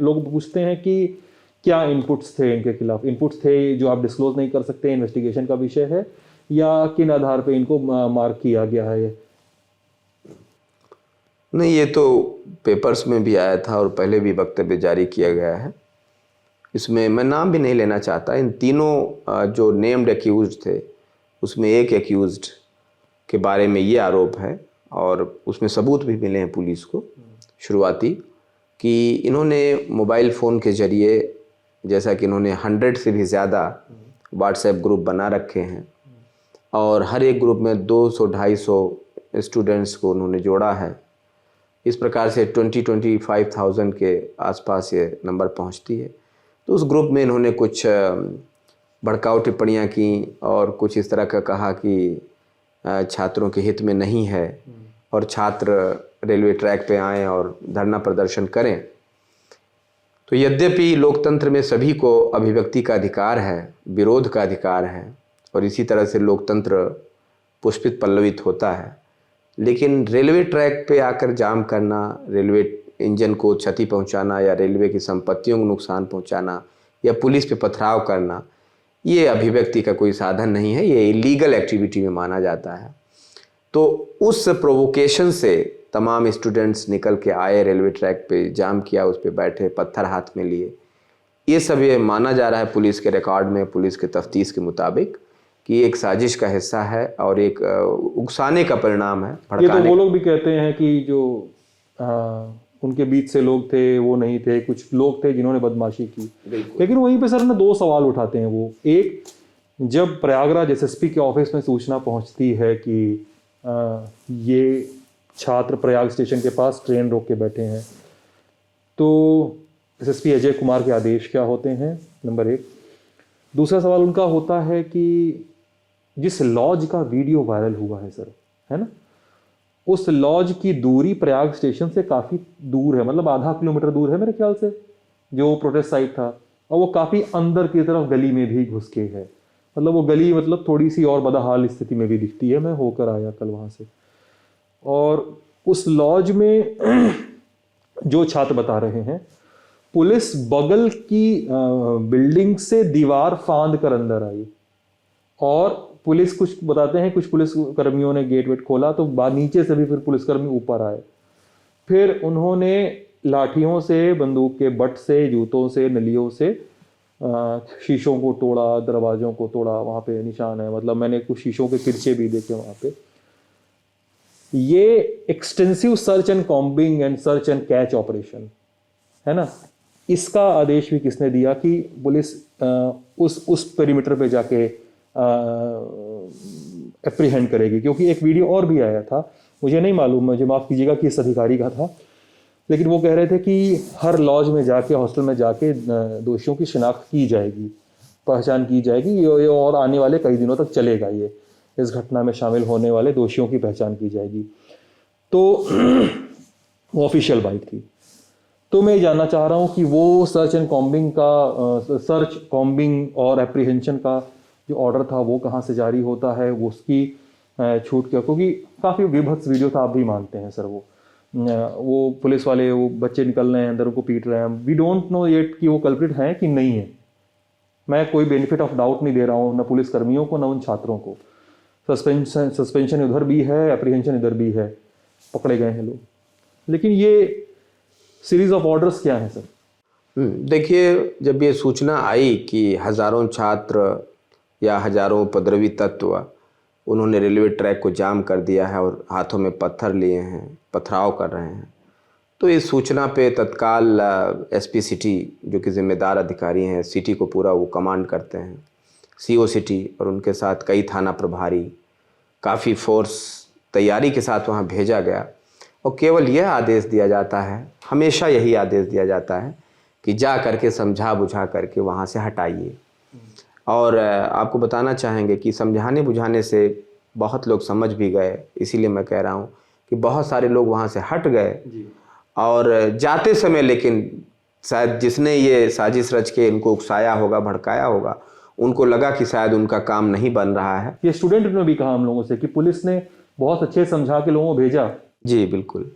लोग पूछते हैं कि क्या इनपुट्स थे इनके खिलाफ, इनपुट्स थे जो आप डिस्क्लोज नहीं कर सकते, इन्वेस्टिगेशन का विषय है, या किन आधार पे इनको मार्क किया गया है? नहीं, ये तो पेपर्स में भी आया था और पहले भी वक्तव्य जारी किया गया है। इसमें मैं नाम भी नहीं लेना चाहता। इन तीनों जो नेम्ड एक्यूज्ड थे, उसमें एक एक्यूज्ड के बारे में ये आरोप है और उसमें सबूत भी मिले हैं पुलिस को शुरुआती, कि इन्होंने मोबाइल फ़ोन के ज़रिए, जैसा कि इन्होंने 100 से भी ज़्यादा व्हाट्सएप ग्रुप बना रखे हैं और हर एक ग्रुप में 200-250 स्टूडेंट्स को उन्होंने जोड़ा है। इस प्रकार से 20-25,000 के आसपास ये नंबर पहुंचती है। तो उस ग्रुप में इन्होंने कुछ भड़काऊ टिप्पणियां की और कुछ इस तरह का कहा कि छात्रों के हित में नहीं है और छात्र रेलवे ट्रैक पे आएँ और धरना प्रदर्शन करें। तो यद्यपि लोकतंत्र में सभी को अभिव्यक्ति का अधिकार है, विरोध का अधिकार है और इसी तरह से लोकतंत्र पुष्पित पल्लवित होता है, लेकिन रेलवे ट्रैक पे आकर जाम करना, रेलवे इंजन को क्षति पहुंचाना या रेलवे की संपत्तियों को नुकसान पहुंचाना या पुलिस पे पथराव करना, ये अभिव्यक्ति का कोई साधन नहीं है, ये इलीगल एक्टिविटी में माना जाता है। तो उस प्रोवोकेशन से तमाम स्टूडेंट्स निकल के आए, रेलवे ट्रैक पे जाम किया, उस पे बैठे, पत्थर हाथ में लिए। ये सब ये माना जा रहा है पुलिस के रिकॉर्ड में, पुलिस के तफ्तीश के मुताबिक, कि एक साजिश का हिस्सा है और एक उकसाने का परिणाम है, ये तो वो लोग भी कहते हैं कि जो उनके बीच से लोग थे वो नहीं थे, कुछ लोग थे जिन्होंने बदमाशी की। लेकिन वहीं पे सर ना 2 सवाल उठाते हैं वो। एक, जब प्रयागराज SSP के ऑफिस में सूचना पहुंचती है कि ये छात्र प्रयाग स्टेशन के पास ट्रेन रोक के बैठे हैं, तो SSP अजय कुमार के आदेश क्या होते हैं, नंबर 1। दूसरा सवाल उनका होता है कि जिस लॉज का वीडियो वायरल हुआ है सर, है ना, उस लॉज की दूरी प्रयाग स्टेशन से काफ़ी दूर है, मतलब आधा किलोमीटर दूर है मेरे ख्याल से, जो प्रोटेस्ट साइट था, और वो काफ़ी अंदर की तरफ गली में भी घुस के है। मतलब वो गली मतलब थोड़ी सी और बदहाल स्थिति में भी दिखती है। मैं होकर आया कल वहाँ से, और उस लॉज में जो छात्र बता रहे हैं, पुलिस बगल की बिल्डिंग से दीवार फांद कर अंदर आई, और पुलिस, कुछ बताते हैं कुछ पुलिस कर्मियों ने गेट वेट खोला तो नीचे से भी फिर पुलिसकर्मी ऊपर आए, फिर उन्होंने लाठियों से, बंदूक के बट से, जूतों से, नलियों से शीशों को तोड़ा, दरवाजों को तोड़ा। वहाँ पे निशान है, मतलब मैंने कुछ शीशों के तिरछे भी देखे वहाँ पे। ये extensive search and combing and search and catch operation है ना, इसका आदेश भी किसने दिया कि पुलिस उस पेरीमीटर पे जाके एप्रीहेंड करेगी? क्योंकि एक वीडियो और भी आया था, मुझे नहीं मालूम, मुझे माफ़ कीजिएगा कि इस अधिकारी का था, लेकिन वो कह रहे थे कि हर लॉज में जाके, हॉस्टल में जाके दोषियों की शिनाख्त की जाएगी, पहचान की जाएगी, ये और आने वाले कई दिनों तक चलेगा। ये इस घटना में शामिल होने वाले दोषियों की पहचान की जाएगी। तो वो ऑफिशियल बाइट थी। तो मैं जानना चाह रहा हूँ कि वो सर्च एंड कॉम्बिंग का, सर्च कॉम्बिंग और एप्रीहेंशन का जो ऑर्डर था वो कहाँ से जारी होता है, वो उसकी छूट क्या? क्योंकि काफ़ी विभत्स वीडियो था, आप भी मानते हैं सर। वो पुलिस वाले, वो बच्चे निकल रहे हैं अंदर, उनको पीट रहे हैं। वी डोंट नो येट कि वो कल्प्रिट हैं कि नहीं है। मैं कोई बेनिफिट ऑफ डाउट नहीं दे रहा हूँ, न पुलिस कर्मियों को, न उन छात्रों को। सस्पेंशन उधर भी है, एप्रीहेंशन इधर भी है, पकड़े गए हैं लोग। लेकिन ये सीरीज ऑफ ऑर्डर्स क्या है सर? देखिए, जब ये सूचना आई कि हज़ारों छात्र या हज़ारों उपद्रवी तत्व उन्होंने रेलवे ट्रैक को जाम कर दिया है और हाथों में पत्थर लिए हैं, पथराव कर रहे हैं, तो इस सूचना पे तत्काल एसपी सिटी जो कि जिम्मेदार अधिकारी हैं, सिटी को पूरा वो कमांड करते हैं, सीओ सिटी, और उनके साथ कई थाना प्रभारी, काफ़ी फोर्स तैयारी के साथ वहाँ भेजा गया। और केवल यह आदेश दिया जाता है, हमेशा यही आदेश दिया जाता है कि जा करके समझा बुझा करके वहाँ से हटाइए। और आपको बताना चाहेंगे कि समझाने बुझाने से बहुत लोग समझ भी गए, इसीलिए मैं कह रहा हूँ कि बहुत सारे लोग वहाँ से हट गए। और जाते समय लेकिन शायद जिसने ये साजिश रच के इनको उकसाया होगा, भड़काया होगा, उनको लगा कि शायद उनका काम नहीं बन रहा है। ये स्टूडेंट ने भी कहा हम लोगों से कि पुलिस ने बहुत अच्छे समझा के लोगों को भेजा। जी बिल्कुल।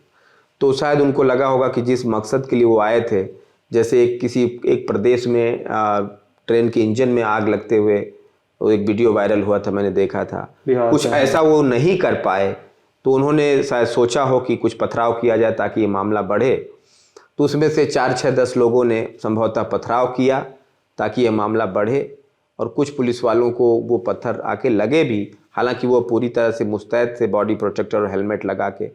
तो शायद उनको लगा होगा कि जिस मकसद के लिए वो आए थे, जैसे एक प्रदेश में ट्रेन के इंजन में आग लगते हुए वो एक वीडियो वायरल हुआ था, मैंने देखा था, कुछ ऐसा वो नहीं कर पाए, तो उन्होंने शायद सोचा हो कि कुछ पथराव किया जाए ताकि ये मामला बढ़े। तो उसमें से 4, 6, 10 लोगों ने संभवतः पथराव किया ताकि ये मामला बढ़े, और कुछ पुलिस वालों को वो पत्थर आके लगे भी, हालांकि वो पूरी तरह से मुस्तैद थे बॉडी प्रोटेक्टर और हेलमेट लगा के,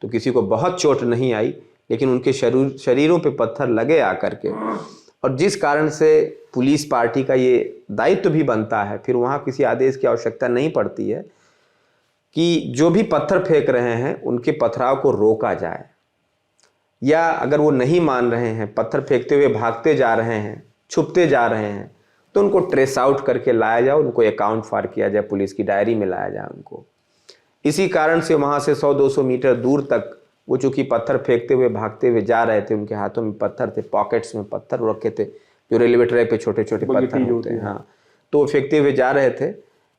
तो किसी को बहुत चोट नहीं आई, लेकिन उनके शरीरों पे पत्थर लगे आकर के। और जिस कारण से पुलिस पार्टी का ये दायित्व भी बनता है, फिर वहाँ किसी आदेश की आवश्यकता नहीं पड़ती है कि जो भी पत्थर फेंक रहे हैं उनके पथराव को रोका जाए, या अगर वो नहीं मान रहे हैं, पत्थर फेंकते हुए भागते जा रहे हैं, छुपते जा रहे हैं, तो उनको ट्रेस आउट करके लाया जाए, उनको अकाउंट फाड़ किया जाए, पुलिस की डायरी में लाया जाए उनको। इसी कारण से वहाँ से 100-200 मीटर दूर तक वो चूँकि पत्थर फेंकते हुए भागते हुए जा रहे थे, उनके हाथों में पत्थर थे, पॉकेट्स में पत्थर रखे थे, जो रेलवे ट्रैक पे छोटे छोटे पत्थर होते हैं, हाँ, तो वो फेंकते हुए जा रहे थे।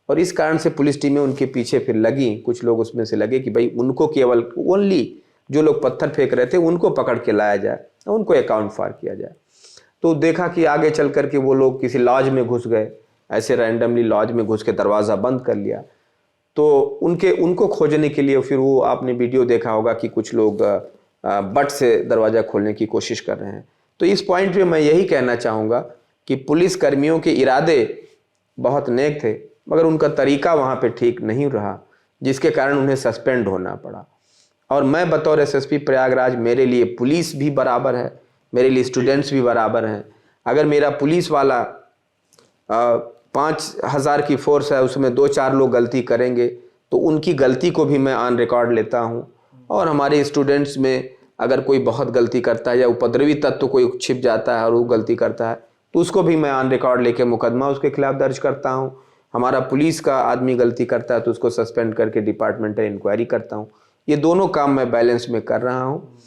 और इस कारण से पुलिस टीमें उनके पीछे फिर लगी। कुछ लोग उसमें से लगे कि भाई उनको केवल ओनली जो लोग पत्थर फेंक रहे थे उनको पकड़ के लाया जाए, उनको अकाउंट फाड़ किया जाए। तो देखा कि आगे चल करके वो लोग किसी लॉज में घुस गए, ऐसे रैंडमली लॉज में घुस के दरवाज़ा बंद कर लिया। तो उनको खोजने के लिए फिर वो, आपने वीडियो देखा होगा कि कुछ लोग बट से दरवाज़ा खोलने की कोशिश कर रहे हैं। तो इस पॉइंट पे मैं यही कहना चाहूँगा कि पुलिस कर्मियों के इरादे बहुत नेक थे, मगर उनका तरीका वहाँ पे ठीक नहीं रहा, जिसके कारण उन्हें सस्पेंड होना पड़ा। और मैं बतौर एसएसपी प्रयागराज, मेरे लिए पुलिस भी बराबर है, मेरे लिए स्टूडेंट्स भी बराबर हैं। अगर मेरा पुलिस वाला 5,000 की फोर्स है, उसमें 2-4 लोग गलती करेंगे तो उनकी गलती को भी मैं ऑन रिकॉर्ड लेता हूँ। और हमारे स्टूडेंट्स में अगर कोई बहुत गलती करता है या उपद्रवी तत्व कोई छिप जाता है और वो गलती करता है, तो उसको भी मैं ऑन रिकॉर्ड लेके मुकदमा उसके खिलाफ दर्ज करता हूँ। हमारा पुलिस का आदमी गलती करता है तो उसको सस्पेंड करके डिपार्टमेंटल इंक्वायरी करता हूँ। ये दोनों काम मैं बैलेंस में कर रहा हूँ।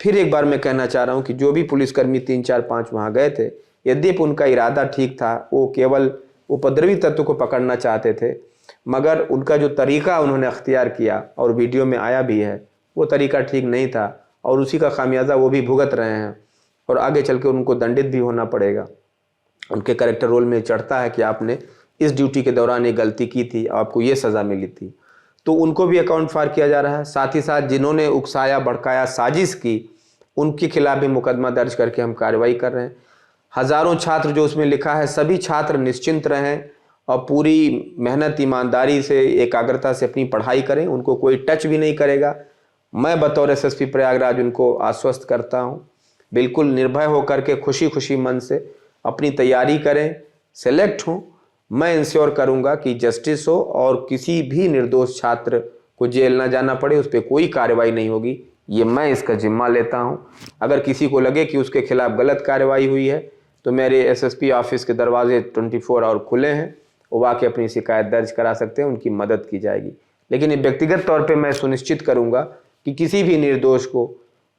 फिर एक बार मैं कहना चाह रहा हूँ कि जो भी पुलिसकर्मी 3, 4, 5 वहाँ गए थे, यद्यपि उनका इरादा ठीक था, वो केवल उपद्रवी तत्व को पकड़ना चाहते थे, मगर उनका जो तरीका उन्होंने अख्तियार किया और वीडियो में आया भी है, वो तरीका ठीक नहीं था, और उसी का खामियाजा वो भी भुगत रहे हैं, और आगे चल के उनको दंडित भी होना पड़ेगा। उनके कैरेक्टर रोल में चढ़ता है कि आपने इस ड्यूटी के दौरान ये गलती की थी, आपको ये सज़ा मिली थी, तो उनको भी अकाउंट फाड़ किया जा रहा है। साथ ही साथ जिन्होंने उकसाया, भड़काया, साजिश की, उनके खिलाफ भी मुकदमा दर्ज करके हम कार्रवाई कर रहे हैं। हज़ारों छात्र जो उसमें लिखा है, सभी छात्र निश्चिंत रहें और पूरी मेहनत, ईमानदारी से, एकाग्रता से अपनी पढ़ाई करें, उनको कोई टच भी नहीं करेगा। मैं बतौर एसएसपी प्रयागराज उनको आश्वस्त करता हूँ, बिल्कुल निर्भय होकर के खुशी खुशी मन से अपनी तैयारी करें, सेलेक्ट हों। मैं इंश्योर करूंगा कि जस्टिस हो और किसी भी निर्दोष छात्र को जेल ना जाना पड़े, उस पर कोई कार्रवाई नहीं होगी, ये मैं इसका जिम्मा लेता हूं। अगर किसी को लगे कि उसके खिलाफ गलत कार्रवाई हुई है तो मेरे एसएसपी ऑफिस के दरवाजे 24 आवर खुले हैं, वो आके अपनी शिकायत दर्ज करा सकते हैं, उनकी मदद की जाएगी। लेकिन व्यक्तिगत तौर पर मैं सुनिश्चित करूँगा कि किसी भी निर्दोष को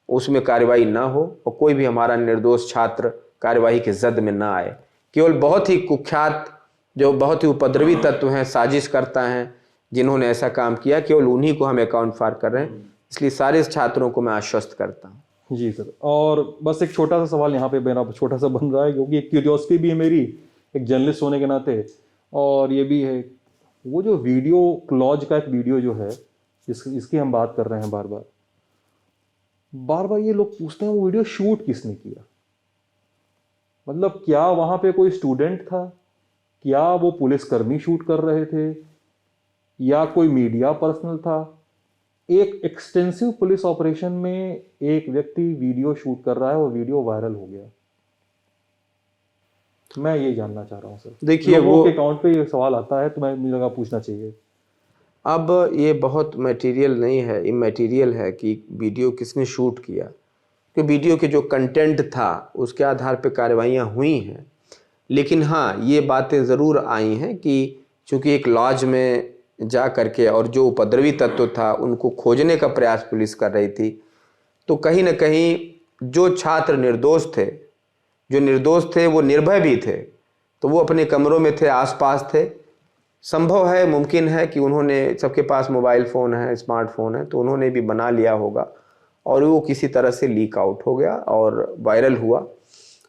उसमें कार्रवाई ना हो और कोई भी हमारा निर्दोष छात्र कार्रवाई के जद में ना आए। केवल बहुत ही कुख्यात, जो बहुत ही उपद्रवी तत्व हैं, साजिश करता हैं, जिन्होंने ऐसा काम किया, केवल उन्हीं को हम अकाउंट फाड़ कर रहे हैं। इसलिए सारे छात्रों को मैं आश्वस्त करता हूँ। जी सर, और बस एक छोटा सा सवाल यहाँ पे मेरा छोटा सा बन रहा है, क्योंकि एक क्यूरियोसिटी भी है मेरी एक जर्नलिस्ट होने के नाते, और ये भी है वो जो वीडियो क्लॉज का एक वीडियो जो है, इसकी हम बात कर रहे हैं बार बार ये लोग पूछते हैं वो वीडियो शूट किसने किया। मतलब क्या वहाँ पे कोई स्टूडेंट था, क्या वो पुलिसकर्मी शूट कर रहे थे, या कोई मीडिया पर्सनल था? एक एक्सटेंसिव पुलिस ऑपरेशन में एक व्यक्ति वीडियो शूट कर रहा है और वीडियो वायरल हो गया। मैं ये जानना चाह रहा हूँ सर। देखिए, लोगों वो के अकाउंट पे ये सवाल आता है तो मैं मुझे लगा पूछना चाहिए। अब ये बहुत मटेरियल नहीं है, इमैटेरियल है कि वीडियो किसने शूट किया, कि वीडियो के जो कंटेंट था उसके आधार पे कार्रवाइयाँ हुई हैं। लेकिन हाँ, ये बातें ज़रूर आई हैं कि चूँकि एक लॉज में जा करके और जो उपद्रवी तत्व था उनको खोजने का प्रयास पुलिस कर रही थी, तो कहीं ना कहीं जो छात्र निर्दोष थे, जो निर्दोष थे वो निर्भय भी थे, तो वो अपने कमरों में थे, आसपास थे। संभव है, मुमकिन है कि उन्होंने, सबके पास मोबाइल फ़ोन है, स्मार्टफोन है, तो उन्होंने भी बना लिया होगा और वो किसी तरह से लीक आउट हो गया और वायरल हुआ,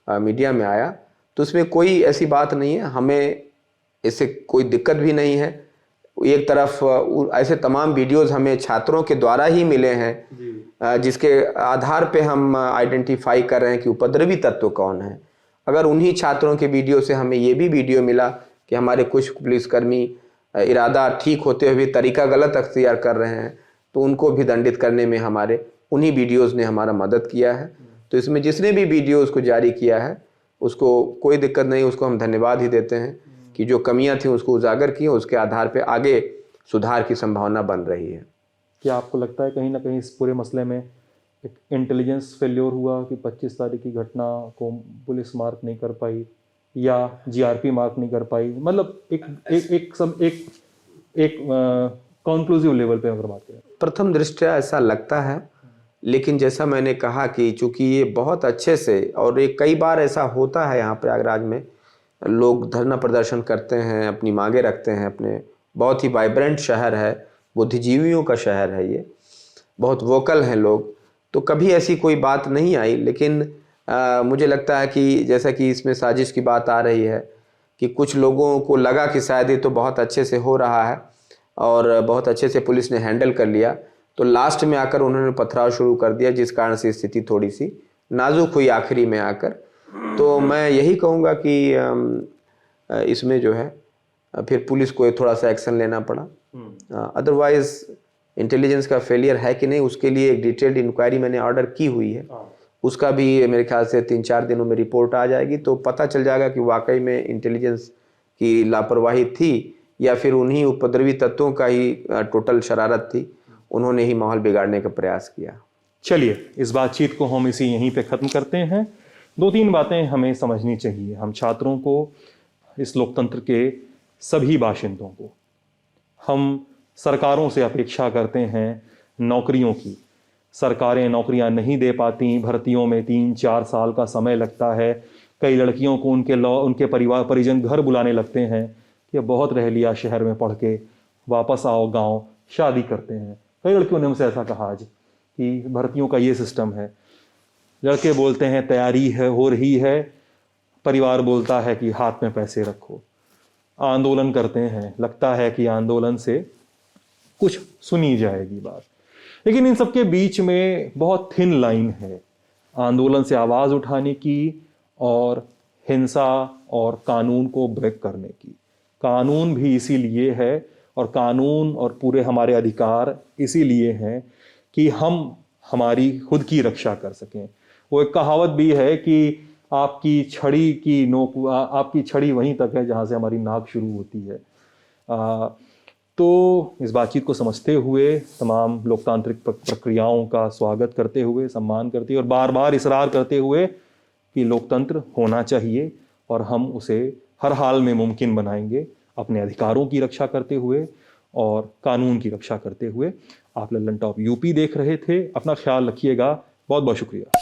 मीडिया में आया। तो उसमें कोई ऐसी बात नहीं है, हमें इससे कोई दिक्कत भी नहीं है। एक तरफ ऐसे तमाम वीडियोज़ हमें छात्रों के द्वारा ही मिले हैं जिसके आधार पे हम आइडेंटिफाई कर रहे हैं कि उपद्रवी तत्व कौन है। अगर उन्हीं छात्रों के वीडियो से हमें ये भी वीडियो मिला कि हमारे कुछ पुलिसकर्मी इरादा ठीक होते हुए तरीका गलत अख्तियार कर रहे हैं, तो उनको भी दंडित करने में हमारे उन्हीं वीडियोज़ ने हमारा मदद किया है। तो इसमें जिसने भी वीडियोज़ को जारी किया है उसको कोई दिक्कत नहीं, उसको हम धन्यवाद ही देते हैं कि जो कमियां थी उसको उजागर की, उसके आधार पे आगे सुधार की संभावना बन रही है। क्या आपको लगता है कहीं ना कहीं इस पूरे मसले में एक इंटेलिजेंस फेल्योर हुआ कि 25 तारीख की घटना को पुलिस मार्क नहीं कर पाई या जीआरपी मार्क नहीं कर पाई? मतलब एक कंक्लूसिव लेवल पे अगर बात करें, प्रथम दृष्टया ऐसा लगता है, लेकिन जैसा मैंने कहा कि चूंकि ये बहुत अच्छे से, और ये कई बार ऐसा होता है यहाँ प्रयागराज में, लोग धरना प्रदर्शन करते हैं, अपनी मांगे रखते हैं, अपने बहुत ही वाइब्रेंट शहर है, बुद्धिजीवियों का शहर है, ये बहुत वोकल हैं लोग, तो कभी ऐसी कोई बात नहीं आई। लेकिन मुझे लगता है कि जैसा कि इसमें साजिश की बात आ रही है कि कुछ लोगों को लगा कि शायद ये तो बहुत अच्छे से हो रहा है और बहुत अच्छे से पुलिस ने हैंडल कर लिया, तो लास्ट में आकर उन्होंने पथराव शुरू कर दिया, जिस कारण से स्थिति थोड़ी सी नाजुक हुई आखिरी में आकर। तो मैं यही कहूँगा कि इसमें जो है फिर पुलिस को थोड़ा सा एक्शन लेना पड़ा। अदरवाइज इंटेलिजेंस का फेलियर है कि नहीं, उसके लिए एक डिटेल्ड इंक्वायरी मैंने ऑर्डर की हुई है, उसका भी मेरे ख्याल से 3-4 दिनों में रिपोर्ट आ जाएगी, तो पता चल जाएगा कि वाकई में इंटेलिजेंस की लापरवाही थी या फिर उन्हीं उपद्रवी तत्वों का ही टोटल शरारत थी, उन्होंने ही माहौल बिगाड़ने का प्रयास किया। चलिए इस बातचीत को हम इसी यहीं पे ख़त्म करते हैं। 2-3 बातें हमें समझनी चाहिए, हम छात्रों को, इस लोकतंत्र के सभी बाशिंदों को। हम सरकारों से अपेक्षा करते हैं नौकरियों की, सरकारें नौकरियां नहीं दे पाती, भर्तियों में 3-4 साल का समय लगता है, कई लड़कियों को उनके परिवार परिजन घर बुलाने लगते हैं कि बहुत रह लिया शहर में पढ़ के, वापस आओ गांव, शादी करते हैं। कई लड़कियों ने हमसे ऐसा कहा आज कि भर्तियों का ये सिस्टम है, लड़के बोलते हैं तैयारी है, हो रही है, परिवार बोलता है कि हाथ में पैसे रखो, आंदोलन करते हैं, लगता है कि आंदोलन से कुछ सुनी जाएगी बात, लेकिन इन सबके बीच में बहुत थिन लाइन है आंदोलन से आवाज़ उठाने की और हिंसा और कानून को ब्रेक करने की। कानून भी इसीलिए है और कानून और पूरे हमारे अधिकार इसीलिए हैं कि हम हमारी खुद की रक्षा कर सकें। वो एक कहावत भी है कि आपकी छड़ी वहीं तक है जहाँ से हमारी नाक शुरू होती है। तो इस बातचीत को समझते हुए, तमाम लोकतांत्रिक प्रक्रियाओं का स्वागत करते हुए, सम्मान करते हुए और बार बार इसरार करते हुए कि लोकतंत्र होना चाहिए और हम उसे हर हाल में मुमकिन बनाएंगे, अपने अधिकारों की रक्षा करते हुए और कानून की रक्षा करते हुए। आप लल्लन टॉप यूपी देख रहे थे, अपना ख्याल रखिएगा, बहुत बहुत शुक्रिया।